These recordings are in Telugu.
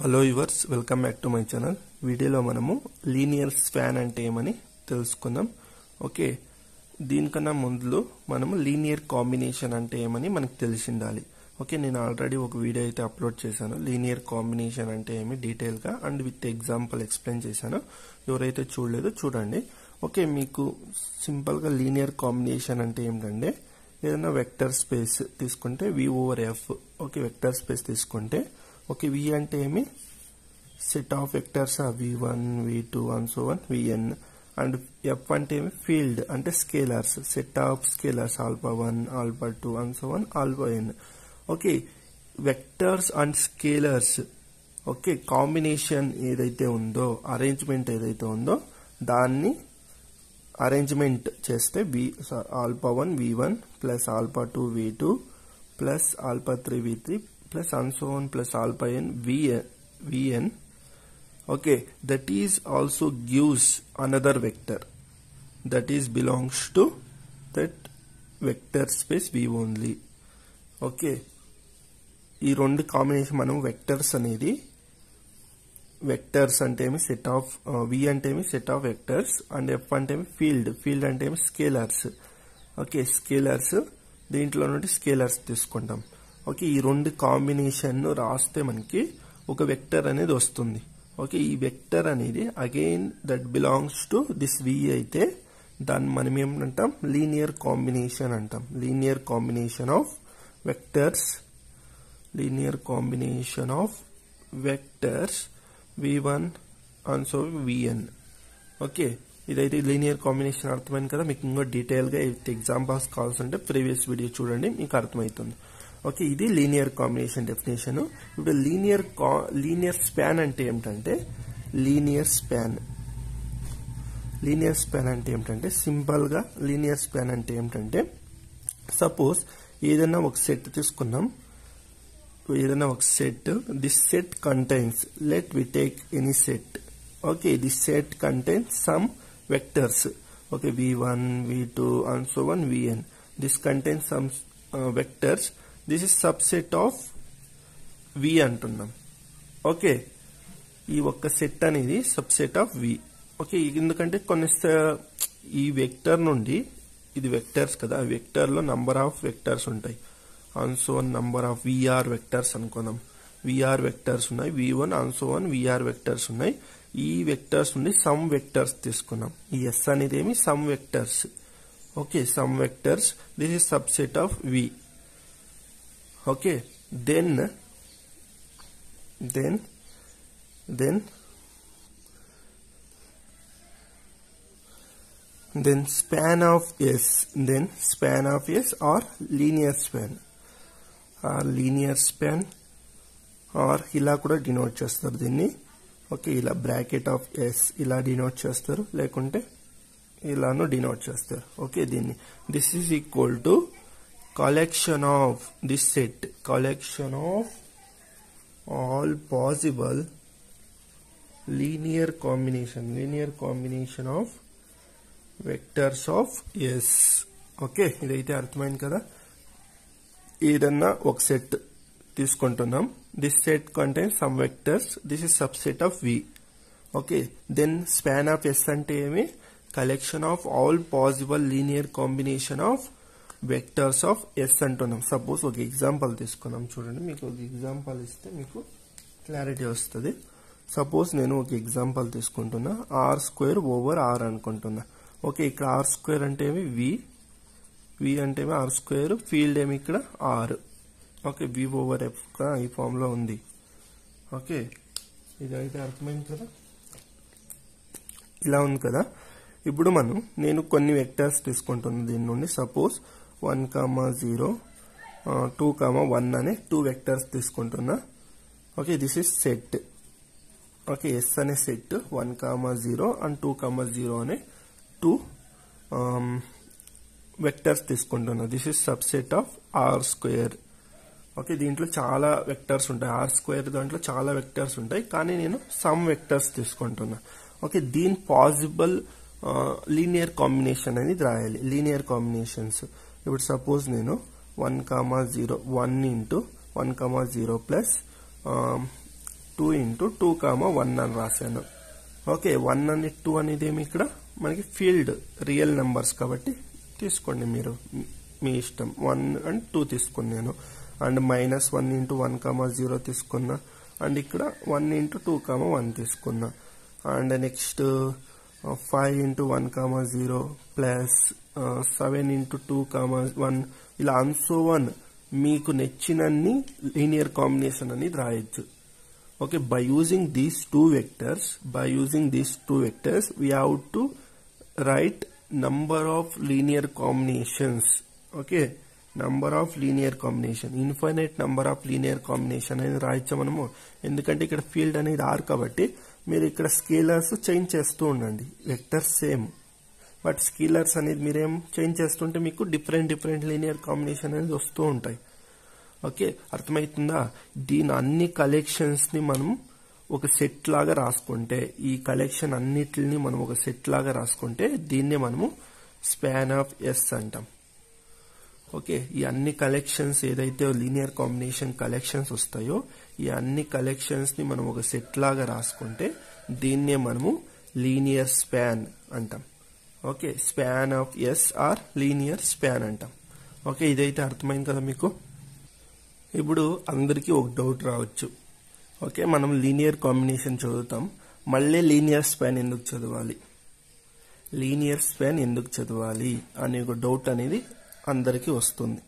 Hello yours, welcome back to my channel. వీడియోలో మనము లీనియర్ స్పాన్ అంటే ఏమని తెలుసుకుందాం. ఓకే, దీనికన్నా ముందు మనము లీనియర్ కాంబినేషన్ అంటే ఏమని మనకు తెలిసి ఉండాలి. ఓకే, నేను ఆల్రెడీ ఒక వీడియో అయితే అప్లోడ్ చేశాను. లీనియర్ కాంబినేషన్ అంటే ఏమి డీటెయిల్గా అండ్ విత్ ఎగ్జాంపుల్ ఎక్స్ప్లెయిన్ చేశాను. ఎవరైతే చూడలేదో చూడండి. ఓకే, మీకు సింపుల్గా లీనియర్ కాంబినేషన్ అంటే ఏమిటంటే ఏదైనా వెక్టర్ స్పేస్ తీసుకుంటే V over F. Okay, vector space తీసుకుంటే ఓకే, V అంటే ఏమి set of vectors V1 V2 and so on Vn. And F అంటే ఏమి ఫీల్డ్ అంటే scalers, set of scalers alpha 1 alpha 2 and so on alpha n. Okay, vectors and scalers okay combination ఏదైతే ఉందో, అరేంజ్మెంట్ ఏదైతే ఉందో దాన్ని అరేంజ్మెంట్ చేస్తే alpha 1 V1 plus alpha 2 V2 plus alpha 3 V3 plus and so on plus alpha n Vn. Okay, that is also gives another vector that is belongs to that vector space V only. Okay, ఈ రెండు కాంబినేషన్ మనం వెక్టర్స్ అనేది వెక్టర్స్ అంటే ఏమి సెట్ ఆఫ్ V అంటే ఏమి set of vectors and F అంటే ఏమి ఫీల్డ్ అంటే ఏమి స్కేలర్స్. ఓకే, స్కేలర్స్ దీంట్లో నుండి స్కేలర్స్ తీసుకుంటాం. ఓకే, ఈ రెండు కాంబినేషన్ రాస్తే మనకి ఒక వెక్టర్ అనేది వస్తుంది. ఓకే, ఈ వెక్టర్ అనేది again that belongs to this V అయితే దాన్ని మనం ఏమంటాం లీనియర్ కాంబినేషన్ అంటాం. Linear combination of vectors, linear combination of vectors V1 and so Vn. Okay, ఇదైతే లీనియర్ కాంబినేషన్ అర్థమైంది కదా. మీకు ఇంకో డీటెయిల్గా ఎగ్జాంపుల్స్ కావాల్సి ఉంటే ప్రీవియస్ వీడియో చూడండి, మీకు అర్థమవుతుంది. ఓకే, ఇది లీనియర్ కాంబినేషన్ డెఫినేషన్. ఇప్పుడు లీనియర్ స్పాన్ అంటే ఏమిటంటే లీనియర్ స్పాన్ అంటే ఏమిటంటే సింపుల్గా లీనియర్ స్పాన్ అంటే ఏమిటంటే సపోజ్ ఏదైనా ఒక సెట్ తీసుకున్నాం. ఏదైనా ఒక set, this set contains, let we take any set. Okay, this set contains some vectors. Okay, V1 V2 and so on Vn. This contains some vectors. This is subset of V అంటున్నాం. ఓకే, ఈ ఒక్క సెట్ అనేది సబ్సెట్ ఆఫ్ V. ఓకే, ఎందుకంటే కొన్ని ఈ వెక్టర్ నుండి ఇది వెక్టర్స్ కదా, వెక్టర్ లో నంబర్ ఆఫ్ వెక్టర్స్ ఉంటాయి. And so one number of VR vectors అనుకుందాం. VR వెక్టర్స్ ఉన్నాయి, V1 and so one VR vectors ఉన్నాయి. ఈ వెక్టర్స్ నుండి సమ్ వెక్టర్స్ తీసుకున్నాం. ఈ S అనేది ఏమి some vectors. Okay, some vectors, this is subset of V. Okay, then span of S, then span of S or linear span or ఇలా కూడా డినోట్ చేస్తారు దీన్ని. ఓకే, ఇలా బ్రాకెట్ ఆఫ్ S ఇలా డినోట్ చేస్తారు, లేకుంటే ఇలాను డినోట్ చేస్తారు. ఓకే, దీన్ని this is equal to collection of this set, collection of all possible linear combination of vectors of S. Okay, ఇదైతే అర్థమైంది కదా. ఏదన్నా ఒక సెట్ తీసుకుంటున్నాం. This set contains some vectors, this is subset of V. Okay, then span of S అంటే ఏమి collection of all possible linear combination of vectors of S అంటున్నాం. సపోజ్ ఒక ఎగ్జాంపుల్ తీసుకున్నాం, చూడండి. మీకు ఒక ఎగ్జాంపుల్ ఇస్తే మీకు క్లారిటీ వస్తుంది. సపోజ్ నేను ఒక ఎగ్జాంపుల్ తీసుకుంటున్నా, R² ఓవర్ R అనుకుంటున్నా. ఓకే, ఇక్కడ R² అంటే ఏమి V అంటే ఏమి R², ఫీల్డ్ ఏమి ఇక్కడ R. Okay, V over F ఈ ఫామ్ లో ఉంది. ఓకే, ఇదైతే అర్థమైంది కదా. ఇలా ఉంది కదా. ఇప్పుడు నేను కొన్ని వెక్టర్స్ తీసుకుంటున్నా దీని నుండి. సపోజ్ 1, 0, 2, 1 అనే 2 వెక్టర్స్ తీసుకుంటున్నా. Okay, this is set. Okay, S అనే సెట్ 1, 0 అండ్ 2, 0 అనే 2 వెక్టర్స్ తీసుకుంటున్నా. This is subset of R². Okay, దీంట్లో చాలా వెక్టర్స్ ఉంటాయి. R² దాంట్లో చాలా వెక్టర్స్ ఉంటాయి, కానీ నేను సమ్ వెక్టర్స్ తీసుకుంటున్నా. ఓకే, దీని పాసిబుల్ లీనియర్ కాంబినేషన్ అనేది రాయాలి. లీనియర్ కాంబినేషన్స్ ఇప్పుడు సపోజ్ నేను 1, 0 1 into 1, 0 ప్లస్ 2 ఇంటూ 2, 1 అని రాశాను. ఓకే, 1 అని 2 అనేది ఏమి ఇక్కడ మనకి ఫీల్డ్ రియల్ నెంబర్స్ కాబట్టి తీసుకోండి మీరు, మీ ఇష్టం. 1 అండ్ 2 తీసుకున్నాను. అండ్ -1 ఇంటూ 1, 0 తీసుకున్నా. అండ్ ఇక్కడ 1 ఇంటూ 2, 1 తీసుకున్నా. And next 5 into 1, 0 plus 7 into 2, 1 ఇలా ఆన్సో 1 మీకు నచ్చినన్ని లీనియర్ కాంబినేషన్ అనేది రాయొచ్చు. Okay, by using these two vectors, we have to write number of linear combinations. Okay, number of linear combination, infinite number of linear combination అనేది రాయొచ్చు మనము. ఎందుకంటే ఇక్కడ ఫీల్డ్ అనేది R కాబట్టి మీరు ఇక్కడ స్కేలర్స్ చేంజ్ చేస్తూ ఉండండి. వెక్టర్స్ సేమ్, బట్ స్కేలర్స్ అనేది మీరేం చేంజ్ చేస్తుంటే మీకు డిఫరెంట్ లీనియర్ కాంబినేషన్ అనేది వస్తూ ఉంటాయి. ఓకే, అర్థమవుతుందా? దీని అన్ని కలెక్షన్స్ ని మనం ఒక సెట్ లాగా రాసుకుంటే, ఈ కలెక్షన్ అన్నిటిని మనం ఒక సెట్ లాగా రాసుకుంటే దీన్నే మనము స్పాన్ ఆఫ్ ఎస్ అంటాం. ఓకే, ఈ అన్ని కలెక్షన్స్ ఏదైతే లీనియర్ కాంబినేషన్ కలెక్షన్స్ వస్తాయో ఈ అన్ని కలెక్షన్స్ ని మనం ఒక సెట్ లాగా రాసుకుంటే దీన్నే మనము లీనియర్ స్పాన్ అంటాం. Okay, span of S are linear span అంటాం. ఓకే, ఇదైతే అర్థమైంది కదా మీకు? ఇప్పుడు అందరికీ ఒక డౌట్ రావచ్చు. ఓకే, మనం లీనియర్ కాంబినేషన్ చదువుతాం, మళ్ళీ లీనియర్ స్పాన్ ఎందుకు చదవాలి అనే ఒక డౌట్ అనేది అందరికీ వస్తుంది.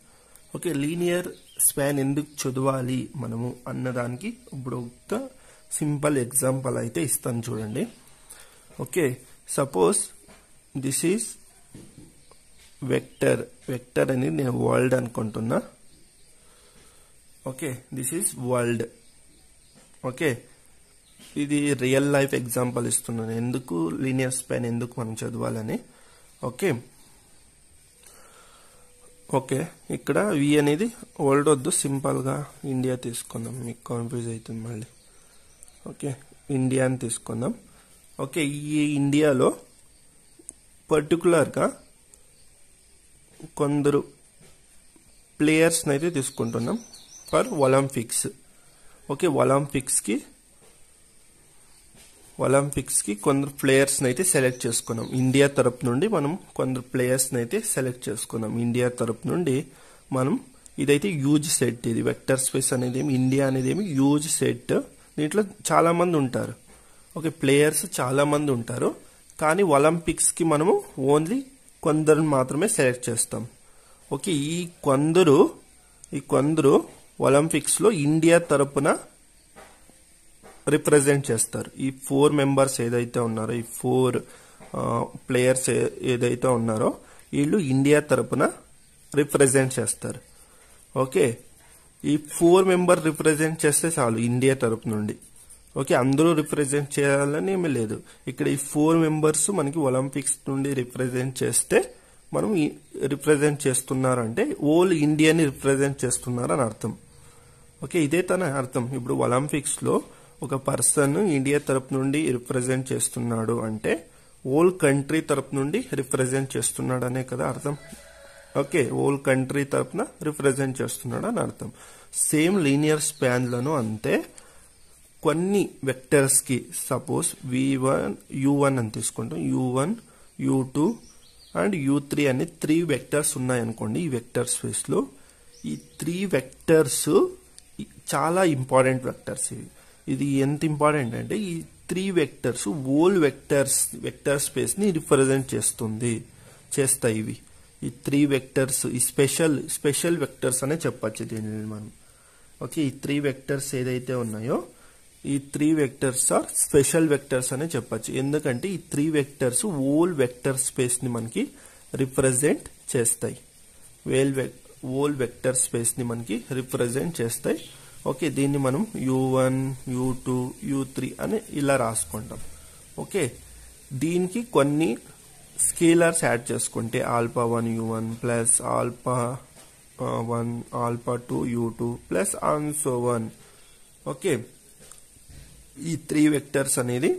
ఓకే, లీనియర్ స్పాన్ ఎందుకు చదవాలి మనము అన్నదానికి ఇప్పుడు ఒక సింపుల్ ఎగ్జాంపుల్ అయితే ఇస్తాను చూడండి. Okay, suppose this is vector అనేది నేను వరల్డ్ అనుకుంటున్నా. Okay, this is world. Okay, ఇది రియల్ లైఫ్ ఎగ్జాంపుల్ ఇస్తున్నాను, ఎందుకు లీనియర్ స్పాన్ ఎందుకు మనం చదవాలని. ఓకే, ఇక్కడ వి అనేది వరల్డ్ వద్దు, సింపుల్ గా ఇండియా తీసుకుందాం, మీకు కన్ఫ్యూజ్ అవుతుంది మళ్ళీ. ఓకే, ఇండియా అని తీసుకుందాం. ఓకే, ఈ ఇండియాలో పర్టికులర్ గా కొందరు ప్లేయర్స్ అయితే తీసుకుంటున్నాం ఫర్ ఒలింపిక్స్. ఓకే, ఒలింపిక్స్ కి కొందరు ప్లేయర్స్ అయితే సెలెక్ట్ చేసుకున్నాం. ఇండియా తరపు నుండి మనం కొందరు ప్లేయర్స్ అయితే సెలెక్ట్ చేసుకున్నాం. ఇండియా తరపు నుండి మనం ఇదైతే హ్యూజ్ సెట్, ఇది వెక్టర్ స్పేస్ అనేది ఇండియా అనేది హ్యూజ్ సెట్. దీంట్లో చాలా మంది ఉంటారు. ఓకే, ప్లేయర్స్ చాలా మంది ఉంటారు, కానీ ఒలింపిక్స్ కి మనము ఓన్లీ కొందరు మాత్రమే సెలెక్ట్ చేస్తాం. ఓకే, ఈ కొందరు ఒలింపిక్స్ లో ఇండియా తరపున రిప్రజెంట్ చేస్తారు. ఈ 4 మెంబర్స్ ఏదైతే ఉన్నారో, ఈ 4 ప్లేయర్స్ ఏదైతే ఉన్నారో వీళ్ళు ఇండియా తరపున రిప్రజెంట్ చేస్తారు. ఓకే, ఈ 4 మెంబర్ రిప్రజెంట్ చేస్తే చాలు ఇండియా తరపు నుండి. ఓకే, అందరూ రిప్రజెంట్ చేయాలని ఏమీ లేదు. ఇక్కడ ఈ 4 మెంబర్స్ మనకి ఒలింపిక్స్ నుండి రిప్రజెంట్ చేస్తే మనం రిప్రజెంట్ చేస్తున్నారంటే ఓల్ ఇండియాని రిప్రజెంట్ చేస్తున్నారని అర్థం. ఓకే, ఇదే తన అర్థం. ఇప్పుడు ఒలింపిక్స్ లో ఒక పర్సన్ ఇండియా తరపు నుండి రిప్రజెంట్ చేస్తున్నాడు అంటే ఓల్ కంట్రీ తరపు నుండి రిప్రజెంట్ చేస్తున్నాడు అనే కదా అర్థం. ఓకే, ఓల్ కంట్రీ తరపున రిప్రజెంట్ చేస్తున్నాడు అని అర్థం. సేమ్ లీనియర్ స్పాన్ లను అంతే, కొన్ని వెక్టర్స్ కి సపోజ్ v1 u1 అని తీసుకుంటాం. u1 u2 అండ్ u3 అనే 3 వెక్టర్స్ ఉన్నాయనుకోండి. ఈ వెక్టర్ స్పేస్ లో ఈ 3 వెక్టర్స్ చాలా ఇంపార్టెంట్ వెక్టర్స్. ఇది ఎంత ఇంపార్టెంట్ అంటే ఈ 3 వెక్టర్స్ ఓల్ వెక్టర్ స్పేస్ ని రిప్రజెంట్ చేస్తాయి ఇవి. ఈ 3 వెక్టర్స్ ఈ స్పెషల్ వెక్టర్స్ అనే చెప్పచ్చు దీనిని మనం. ఓకే, ఈ 3 వెక్టర్స్ ఏదైతే ఉన్నాయో ఈ 3 వెక్టర్స్ ఆర్ స్పెషల్ వెక్టర్స్ అనే చెప్పచ్చు. ఎందుకంటే ఈ 3 వెక్టర్స్ ఓల్ వెక్టర్ స్పేస్ ని మనకి రిప్రజెంట్ చేస్తాయి. ఓల్ వెక్టర్ స్పేస్ ని మనకి రిప్రజెంట్ చేస్తాయి. ఓకే, దీన్ని మనం u1 u2 u3 అని ఇలా రాసుకుంటాం. ఓకే, దీనికి కొన్ని స్కేలర్స్ యాడ్ చేసుకుంటే α1 u1 plus α1 α2 u2 plus ఆన్సో 1. Okay, ఈ 3 వెక్టర్స్ అనేది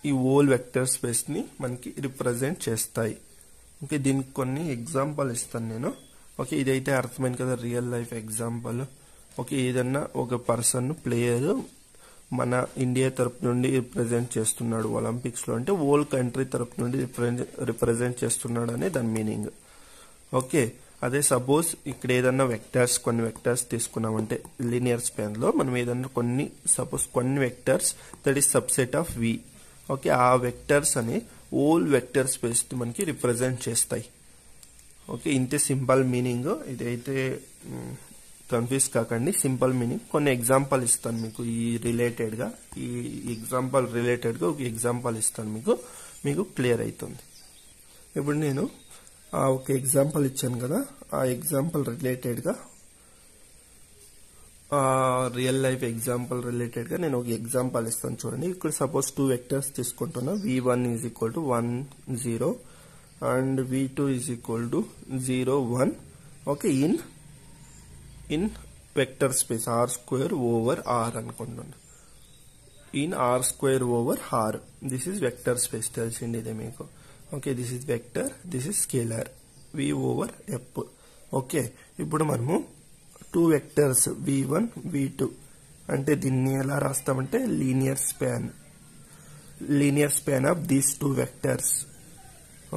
ఈ ఓల్ వెక్టర్ స్పేస్ ని మనకి రిప్రజెంట్ చేస్తాయి. ఓకే, దీనికి కొన్ని ఎగ్జాంపుల్ ఇస్తాను నేను. ఓకే, ఇదైతే అర్థమైంది కదా, రియల్ లైఫ్ ఎగ్జాంపుల్. ఓకే, ఏదన్నా ఒక పర్సన్ ప్లేయర్ మన ఇండియా తరపు నుండి రిప్రజెంట్ చేస్తున్నాడు ఒలింపిక్స్ లో అంటే హోల్ కంట్రీ తరపు నుండి రిప్రజెంట్ చేస్తున్నాడు అనే దాని మీనింగ్. ఓకే, అదే సపోజ్ ఇక్కడ ఏదన్నా వెక్టర్స్ కొన్ని వెక్టర్స్ తీసుకున్నామంటే లీనియర్ స్పాన్ లో మనం ఏదన్నా కొన్ని vectors that is subset of V. Okay, ఆ వెక్టర్స్ అని హోల్ వెక్టర్ స్పేస్ మనకి రిప్రజెంట్ చేస్తాయి. ఓకే, ఇంతే సింపుల్ మీనింగ్. ఇదైతే కన్ఫ్యూజ్ కాకండి, సింపుల్ మీనింగ్. కొన్ని ఎగ్జాంపుల్ ఇస్తాను మీకు ఈ రిలేటెడ్ గా ఒక ఎగ్జాంపుల్ ఇస్తాను మీకు క్లియర్ అవుతుంది. ఇప్పుడు నేను ఒక ఎగ్జాంపుల్ ఇచ్చాను కదా, ఆ ఎగ్జాంపుల్ రిలేటెడ్ గా రియల్ లైఫ్ ఎగ్జాంపుల్ రిలేటెడ్ గా నేను ఒక ఎగ్జాంపుల్ ఇస్తాను చూడండి. ఇక్కడ సపోజ్ 2 వెక్టర్స్ తీసుకుంటున్నా. v1 is equal to 1 0 and v2 is equal to 0 1. Okay, in vector space r square over r అనుకుంటున్నాను. In r square over r. This is vector space, తెలిసింది ఇదే మీకు. Okay, this is vector, this is scalar v over f. Okay, ఇప్పుడు మనము 2 వెక్టర్స్ v1 v2 అంటే దీన్ని ఎలా రాస్తామంటే linear span of these 2 vectors.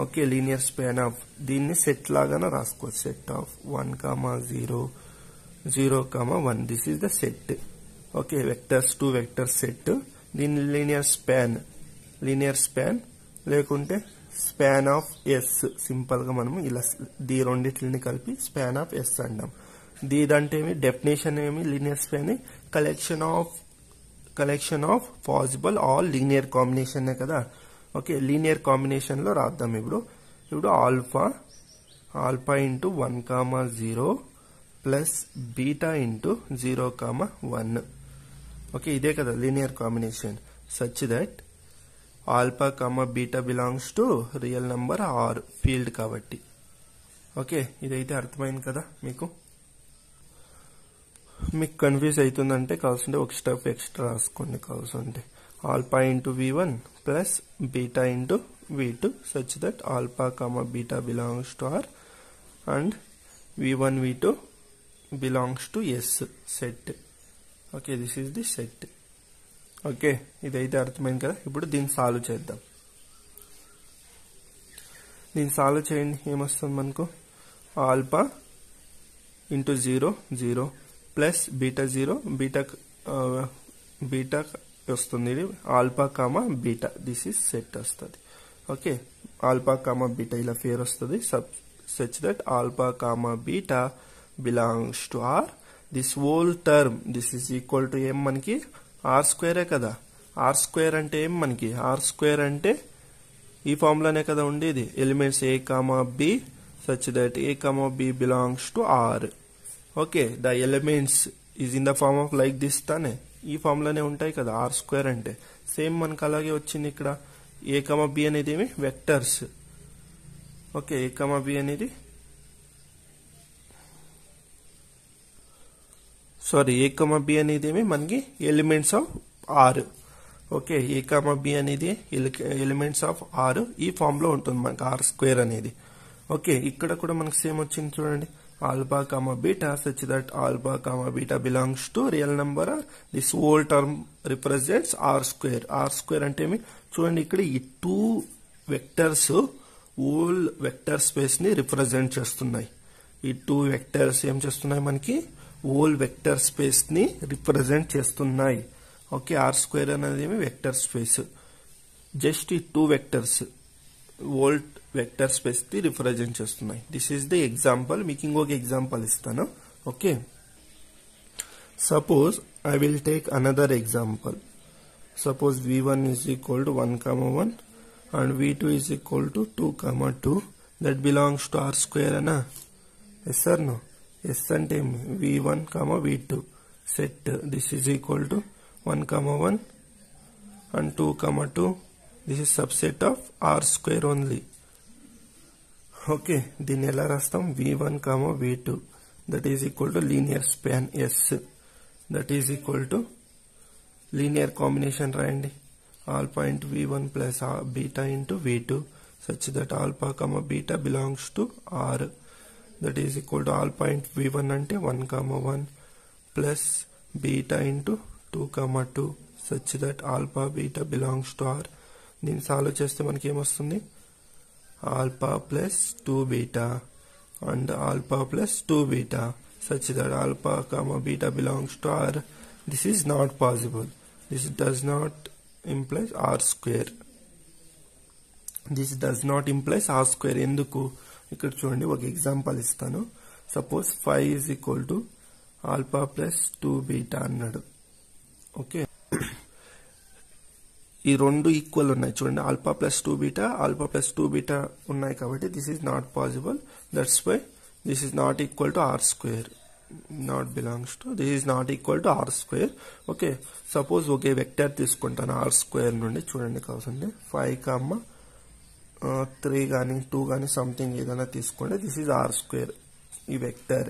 Okay, linear span of దీన్ని సెట్ లాగానే రాసుకోవచ్చు. Set of 1 0 0 1. This is the set. Okay, vectors 2 vectors set. దీన్ని లీనియర్ స్పాన్ లేకుంటే స్పాన్ ఆఫ్ ఎస్. సింపుల్ గా మనం ఇలా దీ రెండిట్లని కలిపి స్పాన్ ఆఫ్ ఎస్ అంటాం. దీదంటే ఏమి డెఫినేషన్ ఏమి linear span collection of possible all linear combination కదా. ఓకే, లీనియర్ కాంబినేషన్ లో రాద్దాం. ఇప్పుడు alpha into 1 0 plus beta into 0 1. Okay, ఇదే కదా linear combination. Such that alpha beta belongs to real number or field కాబట్టి. ఓకే, ఇదైతే అర్థమైంది కదా మీకు కన్ఫ్యూజ్ అవుతుందంటే కావాల్సింటే ఒక స్టెప్ ఎక్స్ట్రా రాసుకోండి. కావాల్సింటే alpha into v1 plus beta into v2 such that alpha beta belongs to r and v1 v2 belongs to s set. Okay, this is the set. Okay, ఇదైతే అర్థమైంది కదా. ఇప్పుడు దీన్ని సాల్వ్ చేద్దాం. దీన్ని సాల్వ్ చేయండి. ఏమొస్తుంది మనకు? Alpha into 0 0 plus beta 0 beta వస్తుంది. Alpha beta this is set వస్తుంది. ఓకే, ఆల్ఫా బీటా ఇలా పేరు వస్తుంది. Such that alpha beta belongs to R. This whole term this is equal to ఏం మనకి ఆర్ స్క్వేరే కదా. ఆర్ స్క్వేర్ అంటే ఏం మనకి? ఆర్ స్క్వేర్ అంటే ఈ ఫార్ములానే కదా ఉండేది. Elements A B such that A B belongs to R. Okay, the elements is in the form of like this తానే ఈ ఫార్ములానే ఉంటాయి కదా ఆర్ స్క్వేర్ అంటే. సేమ్ మనకు అలాగే వచ్చింది ఇక్కడ. ఏ బి అనేది ఏమి వెక్టర్స్. ఓకే, ఏ బి అనేది బి అనేది ఏమి మనకి elements of R. Okay, A B అనేది ఎలిమెంట్స్ ఆఫ్ ఆర్ ఈ ఫామ్ లో ఉంటుంది మనకి ఆర్ స్క్వేర్ అనేది. ఓకే, ఇక్కడ కూడా మనకి సేమ్ వచ్చింది చూడండి. Alpha beta such that alpha beta belongs to real number R. This whole term represents R square. R square అంటే ఏమి చూడండి, ఇక్కడ ఈ 2 వెక్టర్స్ హోల్ వెక్టర్ స్పేస్ ని రిప్రజెంట్ చేస్తున్నాయి. ఈ 2 వెక్టర్స్ ఏం చేస్తున్నాయి మనకి? హోల్ వెక్టర్ స్పేస్ ని రిప్రజెంట్ చేస్తున్నాయి. ఓకే, ఆర్ స్క్వేర్ అనేది ఏమి వెక్టర్ స్పేస్. జస్ట్ ఈ 2 వెక్టర్స్ హోల్ వెక్టర్ స్పేస్ ని రిప్రజెంట్ చేస్తున్నాయి. This is the example. మీకు ఇంకొక ఎగ్జాంపుల్ ఇస్తాను. Okay, suppose I will take another example. Suppose v1 is equal to 1 1 and v2 is equal to 2 2. That belongs to R square అనా? Yes or no? ఎస్ అంటే v1 v2 set. This is equal to 1 1 and 2 2. This is subset of r square only. Okay, దీన్ని ఎలా రాస్తాం? v1 v2 that is equal to linear span s that is equal to linear combination రాయండి. alpha into v1 plus beta into v2 such that alpha beta belongs to r. That is equal to alpha into v1 అంటే 1 1 plus beta into 2 2 such that alpha beta belongs to R. దీన్ని సాల్వ్ చేస్తే మనకి ఏమొస్తుంది? Alpha plus 2 beta and alpha plus 2 beta such that alpha comma beta belongs to R. This is not possible. This does not imply R square. This does not imply R square. ఎందుకు? ఇక్కడ చూడండి ఒక ఎగ్జాంపుల్ ఇస్తాను. Suppose 5 is equal to alpha plus 2 beta అన్నాడు. ఓకే, ఈ రెండు ఈక్వల్ ఉన్నాయి చూడండి, alpha plus 2 beta alpha plus 2 beta ఉన్నాయి కాబట్టి this is not possible. That's why this is not equal to R square. Not belongs to, this is not equal to R square. Okay, suppose ఒకే వెక్టర్ తీసుకుంటాను ఆర్ స్క్వేర్ నుండి. చూడండి కావాల్సింది 5, 3 కానీ 2 కానీ సంథింగ్ ఏదైనా తీసుకోండి. దిస్ ఈజ్ ఆర్ స్క్వేర్ ఈ vector.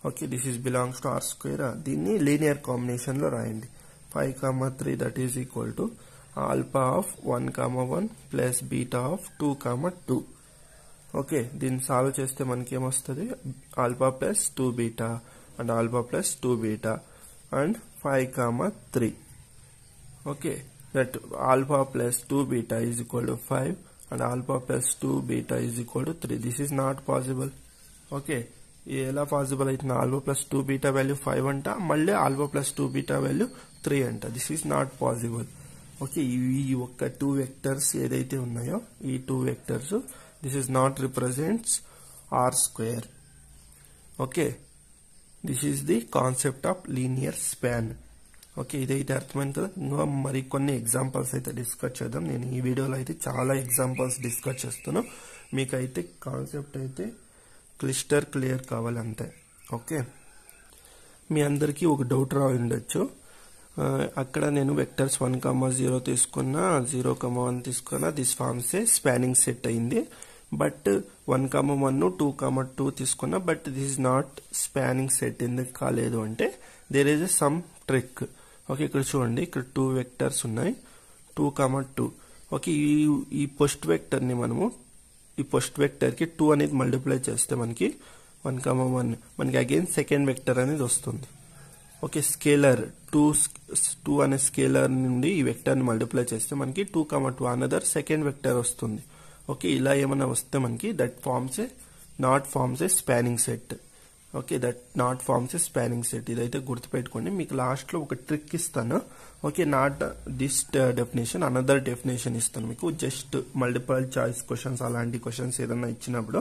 Okay, this is belongs to R square. దీన్ని లీనియర్ కాంబినేషన్ లో రాయండి. 5, 3 that is equal to alpha of 1, 1 plus beta of 2, 2. Okay, దీన్ని సాల్వ్ చేస్తే మనకి ఏమొస్తుంది? Alpha plus 2 beta and alpha plus 2 beta and 5, 3. Okay, that alpha plus 2 beta is equal to 5 and alpha plus 2 beta is equal to 3. This is not possible. Okay, ఎలా పాసిబుల్ అవుతుంది? ఆల్ఫా ప్లస్ 2 బీటా వాల్యూ 5 అంట, మళ్ళీ ఆల్ఫా ప్లస్ 2 బీటా వాల్యూ 3 అంట. This is not possible. Okay, ఈ ఒక్క 2 వెక్టర్స్ ఏదైతే ఉన్నాయో ఈ 2 vectors this is not represents R square. Okay, this is the concept of linear span. Okay, ఇదైతే అర్థమైంది కదా. ఇంకా మరి కొన్ని ఎగ్జాంపుల్స్ అయితే డిస్కస్ చేద్దాం. నేను ఈ వీడియోలో అయితే చాలా ఎగ్జాంపుల్స్ డిస్కస్ చేస్తాను. మీకైతే కాన్సెప్ట్ అయితే క్లియర్ కావాలి అంతే. ఓకే, మీ అందరికీ ఒక డౌట్ రా ఉండొచ్చు. అక్కడ నేను వెక్టర్స్ 1, 0 తీసుకున్నా, 0, 1 తీసుకున్నా, this forms a spanning set అయింది. బట్ 1, 1, 2, 2 తీసుకున్నా, but this is not spanning set. ఎందుకు కాలేదు అంటే there is some trick. Okay, ఇక్కడ చూడండి, ఇక్కడ 2 వెక్టర్స్ ఉన్నాయి, 2, 2. ఓకే, ఈ పోస్ట్ వెక్టర్ ని మనము ఈ పోస్ట్ వెక్టర్ కి 2 అనేది మల్టిప్లై చేస్తే మనకి 1, 1 మనకి అగైన్ సెకండ్ వెక్టర్ అనేది వస్తుంది. ఓకే, స్కేలర్ 2 అనే స్కేలర్ నుండి ఈ వెక్టర్ ని మల్టిప్లై చేస్తే మనకి 2, 2 అనదర్ సెకండ్ వెక్టర్ వస్తుంది. ఓకే, ఇలా ఏమైనా వస్తే మనకి that forms a not forms a spanning set. Okay, that not forms a spanning set. ఇదైతే గుర్తుపెట్టుకోండి. మీకు లాస్ట్ లో ఒక ట్రిక్ ఇస్తాను. Okay, not this definition, another definition ఇస్తాను మీకు. జస్ట్ మల్టిపుల్ చాయిస్ క్వశ్చన్స్ అలాంటి క్వశ్చన్స్ ఏదైనా ఇచ్చినప్పుడు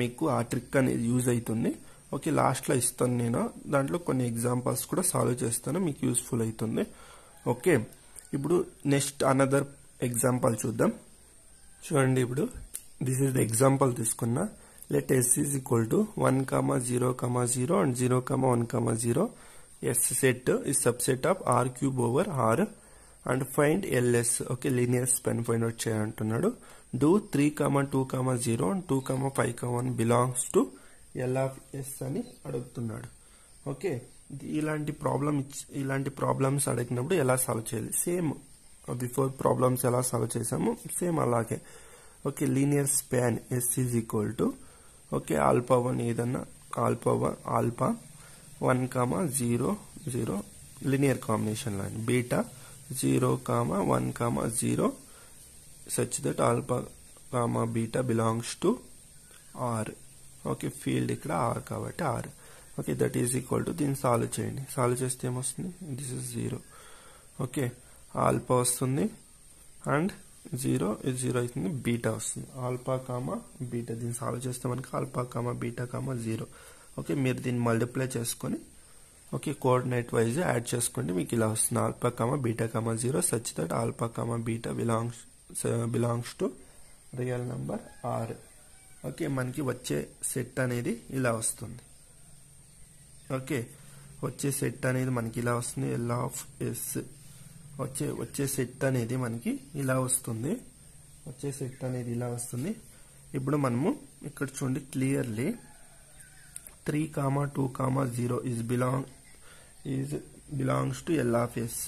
మీకు ఆ ట్రిక్ అనేది యూజ్ అవుతుంది. ఓకే, లాస్ట్ లో ఇస్తాను నేను. దాంట్లో కొన్ని ఎగ్జాంపుల్స్ కూడా సాల్వ్ చేస్తాను, మీకు యూస్ఫుల్ అవుతుంది. ఓకే, ఇప్పుడు నెక్స్ట్ అనదర్ ఎగ్జాంపుల్ చూద్దాం. చూడండి, ఇప్పుడు దిస్ ఇస్ ద ఎగ్జాంపుల్ తీసుకున్నా. Let S is equal to 1, 0, 0 and 0, 1, 0. S set is subset of R cube over R and find LS. Okay, linear span find out cheyantunnadu. Do 3, 2, 0 and 2, 5, 1 belongs to L of S అని అడుగుతున్నాడు. ఓకే, ఇలాంటి ప్రాబ్లమ్స్ అడిగినప్పుడు ఎలా సాల్వ్ చేయాలి? సేమ్ బిఫోర్ ప్రాబ్లమ్స్ ఎలా సాల్వ్ చేసామో సేమ్ అలాగే. Okay, linear span S is equal to okay alpha 1 ఏదన్నా alpha 1, 0, 0 linear combination line, beta 0, 1, 0 such that alpha beta belongs to R. Okay, field ఇక్కడ ఆర్ కాబట్టి R. Okay, that is equal to, దీన్ని సాల్వ్ చేయండి. సాల్వ్ చేస్తే ఏమొస్తుంది? This is 0. ఓకే, ఆల్ఫా వస్తుంది అండ్ 0 అవుతుంది, బీటా వస్తుంది. ఆల్ఫా బీటా, దీన్ని సాల్వ్ చేస్తే మనకి ఆల్ఫా బీటా 0. ఓకే, మీరు దీన్ని మల్టిప్లై చేసుకొని ఓకే కోఆర్డినేట్ వైజ్ యాడ్ చేసుకోండి, మీకు ఇలా వస్తుంది. Alpha beta 0 such that alpha beta belongs to real number R. Okay, మనకి వచ్చే సెట్ అనేది ఇలా వస్తుంది. ఓకే, వచ్చే సెట్ అనేది మనకి ఇలా వస్తుంది. ఎల్ ఆఫ్ ఎస్ వచ్చే సెట్ అనేది మనకి ఇలా వస్తుంది. ఇప్పుడు మనము ఇక్కడ చూడండి clearly 3, 2, 0 belongs to L of S.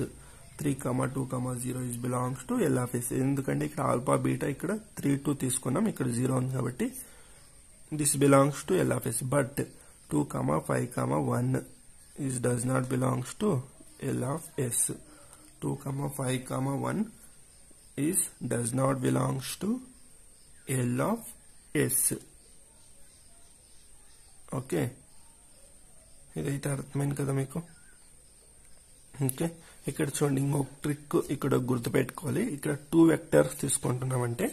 3, 2, 0 belongs to L of S. ఎందుకంటే ఇక్కడ ఆల్ఫా బీటా ఇక్కడ 3, 2 తీసుకున్నాం, ఇక్కడ 0 ఉంది కాబట్టి this belongs to L of S. But 2, 5, 1 does not belongs to L of S. 2, 5, 1 is does not belongs to L of S. Okay, ఇదైతే అర్థమైంది కదా మీకు. ఓకే, ఇక్కడ చూడండి ఇంకొక ట్రిక్ ఇక్కడ గుర్తుపెట్టుకోవాలి. ఇక్కడ 2 వెక్టర్స్ తీసుకుంటున్నామంటే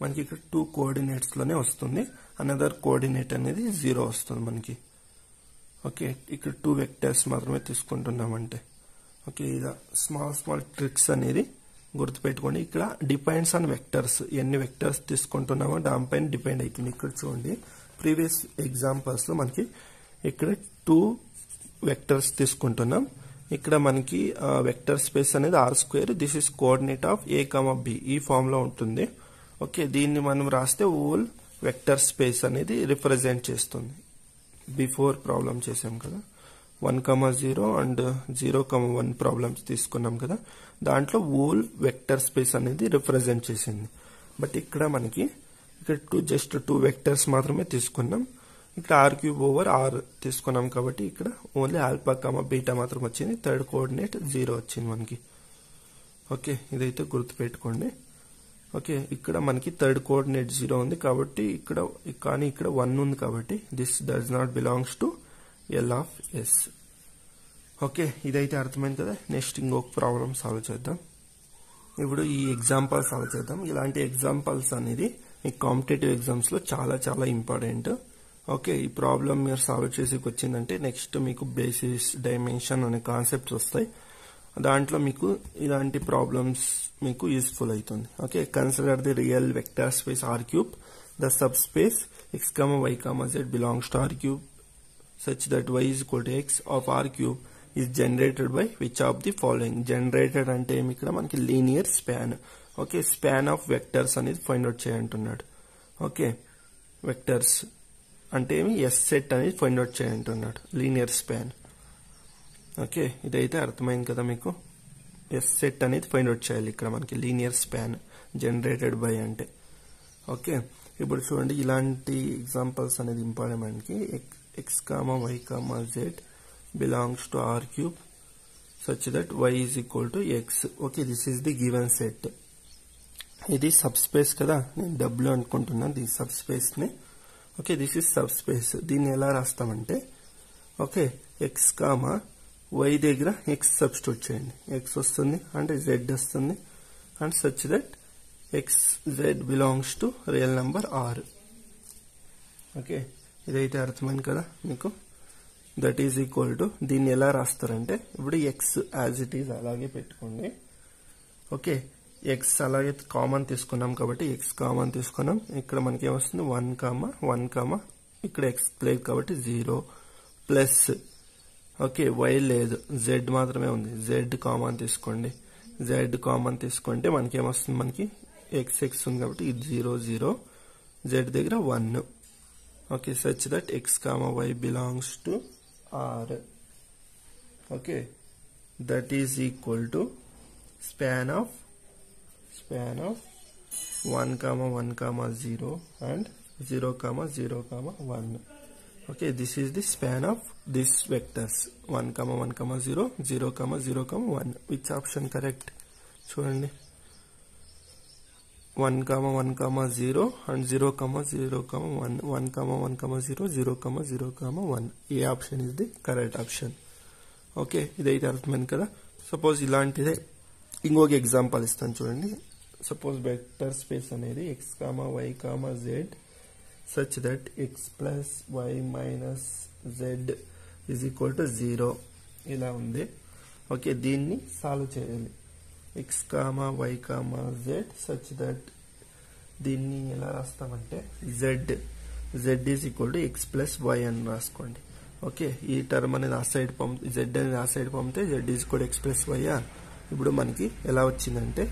మనకి ఇక్కడ 2 కోఆర్డినేట్స్ లోనే వస్తుంది, అనదర్ కోఆర్డినేట్ అనేది 0 వస్తుంది మనకి. ఓకే, ఇక్కడ 2 వెక్టర్స్ మాత్రమే తీసుకుంటున్నామంటే. ఓకే, ఇలా స్మాల్ ట్రిక్స్ అనేది గుర్తుపెట్టుకోండి. ఇక్కడ డిపెండ్స్ ఆన్ వెక్టర్స్, ఎన్ని వెక్టర్స్ తీసుకుంటున్నామో దానిపైన డిపెండ్ అవుతుంది. ఇక్కడ చూడండి ప్రీవియస్ ఎగ్జాంపుల్స్ లో మనకి ఇక్కడ 2 వెక్టర్స్ తీసుకుంటున్నాం. ఇక్కడ మనకి వెక్టర్ స్పేస్ అనేది R², this is coordinate of A, B ఈ ఫామ్ లో ఉంటుంది. ఓకే, దీన్ని మనం రాస్తే హోల్ వెక్టర్ స్పేస్ అనేది రిప్రజెంట్ చేస్తుంది. బిఫోర్ ప్రాబ్లం చేసాం కదా, 1, 0 అండ్ 0, 1 ప్రాబ్లమ్స్ తీసుకున్నాం కదా, దాంట్లో హోల్ వెక్టర్ స్పేస్ అనేది రిప్రజెంట్ చేసింది. బట్ ఇక్కడ మనకి ఇక్కడ జస్ట్ 2 వెక్టర్స్ మాత్రమే తీసుకున్నాం. ఇక్కడ R³ తీసుకున్నాం కాబట్టి ఇక్కడ ఓన్లీ ఆల్ఫా, బీటా మాత్రం వచ్చింది. థర్డ్ కోఆర్డినేట్ 0 వచ్చింది మనకి. ఓకే, ఇదైతే గుర్తుపెట్టుకోండి. ఓకే, ఇక్కడ మనకి థర్డ్ కోఆర్డినేట్ 0 ఉంది కాబట్టి ఇక్కడ 1 ఉంది కాబట్టి this does not belongs to L of S. Okay, ఇదైతే అర్థమైంది కదా. నెక్స్ట్ ఇంకొక ప్రాబ్లం సాల్వ్ చేద్దాం. ఇప్పుడు ఈ ఎగ్జాంపుల్ సాల్వ్ చేద్దాం. ఇలాంటి ఎగ్జాంపుల్స్ అనేది ఈ కాంపిటేటివ్ ఎగ్జామ్స్ లో చాలా ఇంపార్టెంట్. ఓకే, ఈ ప్రాబ్లం మీరు సాల్వ్ చేసి వచ్చిందంటే నెక్స్ట్ మీకు బేసిస్, డైమెన్షన్ అనే కాన్సెప్ట్స్ వస్తాయి. దాంట్లో మీకు ఇలాంటి ప్రాబ్లమ్స్ మీకు యూస్ఫుల్ అవుతుంది. Okay, consider the real vector space R³ the sub space x, y, z belongs to R³ such that y is equal to x of R³ is generated by which of the following. Generated అంటే ఏమి, ఇక్కడ మనకి linear span. Okay, span of vectors అనేది ఫైండ్ అవుట్ చేయంటున్నాడు. ఓకే, వెక్టర్స్ అంటే ఏమి, ఎస్ సెట్ అనేది ఫైండ్ అవుట్ చేయంటున్నాడు, లీనియర్ స్పాన్. ఓకే, ఇదైతే అర్థమైంది కదా మీకు. ఎస్ సెట్ అనేది ఫైండ్ అవుట్ చేయాలి ఇక్కడ మనకి లీనియర్ స్పాన్ జనరేటెడ్ బై అంటే. ఓకే, ఇప్పుడు చూడండి ఇలాంటి ఎగ్జాంపుల్స్ అనేది ఇంపార్టెంట్ మనకి. x, y, z belongs to R³ such that y is equal to x. Okay, this is the given set. ఇది సబ్ స్పేస్ కదా, నేను W అనుకుంటున్నాను దీని సబ్ స్పేస్ ని. Okay, this is sub space. దీన్ని ఎలా రాస్తామంటే, ఓకే, x, y దగ్గర x సబ్స్టిట్యూట్ చేయండి, x వస్తుంది అంటే z వస్తుంది, and such that x, z belongs to real number R. Okay, ఇదైతే అర్థమైంది కదా మీకు. దట్ ఈజ్ ఈక్వల్ టు, దీన్ని ఎలా రాస్తారంటే ఇప్పుడు x యాజ్ ఇట్ ఈజ్ అలాగే పెట్టుకోండి. ఓకే, x అలాగే కామన్ తీసుకున్నాం కాబట్టి x కామన్ తీసుకున్నాం. ఇక్కడ మనకి ఏమొస్తుంది 1, ఇక్కడ x లేదు కాబట్టి 0 ప్లస్. ఓకే, y లేదు, z మాత్రమే ఉంది, z కామన్ తీసుకోండి. z కామన్ తీసుకుంటే మనకి ఏమొస్తుంది, మనకి x ఉంది కాబట్టి ఇది 0, z దగ్గర 1. Okay, such that x, y belongs to R. Okay, that is equal to span of 1, 1, 0 and 0, 0, 1. Okay, this is the span of these vectors 1, 1, 0, 0, 0, 1. Which option correct? చూడండి 1, 1, 0 and 0, 0, 1. 1, 1, 0, 0, 0, 1. A option is the correct option. Okay, ఇదైతే అర్థమైంది కదా. సపోజ్ ఇలాంటిదే ఇంకొక ఎగ్జాంపుల్ ఇస్తాను చూడండి. సపోజ్ వెక్టర్ స్పేస్ అనేది x, y, z such that x plus y minus z is equal to 0 ఇలా ఉంది. ఓకే, దీన్ని సాల్వ్ చేయాలి. x, y, z such that దీన్ని ఎలా రాస్తామంటే z is equal to x plus y అని రాసుకోండి. ఓకే, ఈ టర్మ్ అనేది ఆ సైడ్ z అనేది ఆ సైడ్ పంపితే z is equal to x plus y. ఇప్పుడు మనకి ఎలా వచ్చిందంటే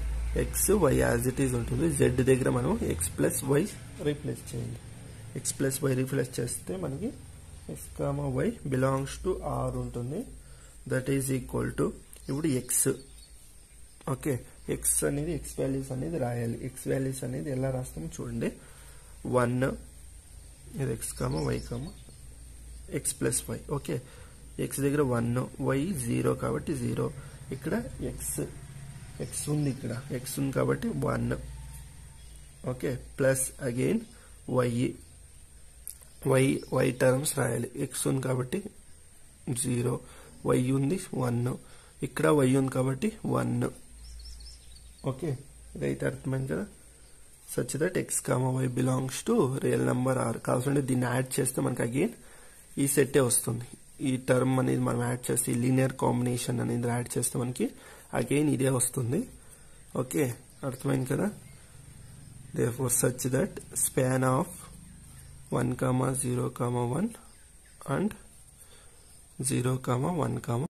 x, y as it is ఉంటుంది. z దగ్గర మనం x plus y రీప్లేస్ చేయండి. x plus y రీప్లేస్ చేస్తే మనకి x, y belongs to R ఉంటుంది. దట్ ఈజ్ ఈక్వల్ టు ఇప్పుడు x. ఓకే, x అనేది x వాల్యూస్ అనేది రాయాలి. x వాల్యూస్ అనేది ఎలా రాస్తామో చూడండి. 1 ఇది x, y, x plus y. Okay, x దగ్గర 1, y 0 కాబట్టి 0. ఇక్కడ x ఎక్స్ ఉంది, ఇక్కడ ఎక్స్ ఉంది కాబట్టి 1. Okay, plus again Y terms రాయాలి. ఎక్స్ ఉంది కాబట్టి 0, వై ఉంది 1, ఇక్కడ వై ఉంది కాబట్టి 1. ఓకే, ఇదైతే అర్థమైంది కదా. Such that x comma y belongs to real number R. కావాల్సింటే దీన్ని యాడ్ చేస్తే మనకి అగైన్ ఈ సెట్టే వస్తుంది. ఈ టర్మ్ అనేది మనం యాడ్ చేస్తే, ఈ లీనియర్ కాంబినేషన్ అనేది యాడ్ చేస్తే మనకి అగైన్ ఇదే వస్తుంది. ఓకే, అర్థమైంది కదా. therefore such that span of 1, 0, 1 and 0, 1,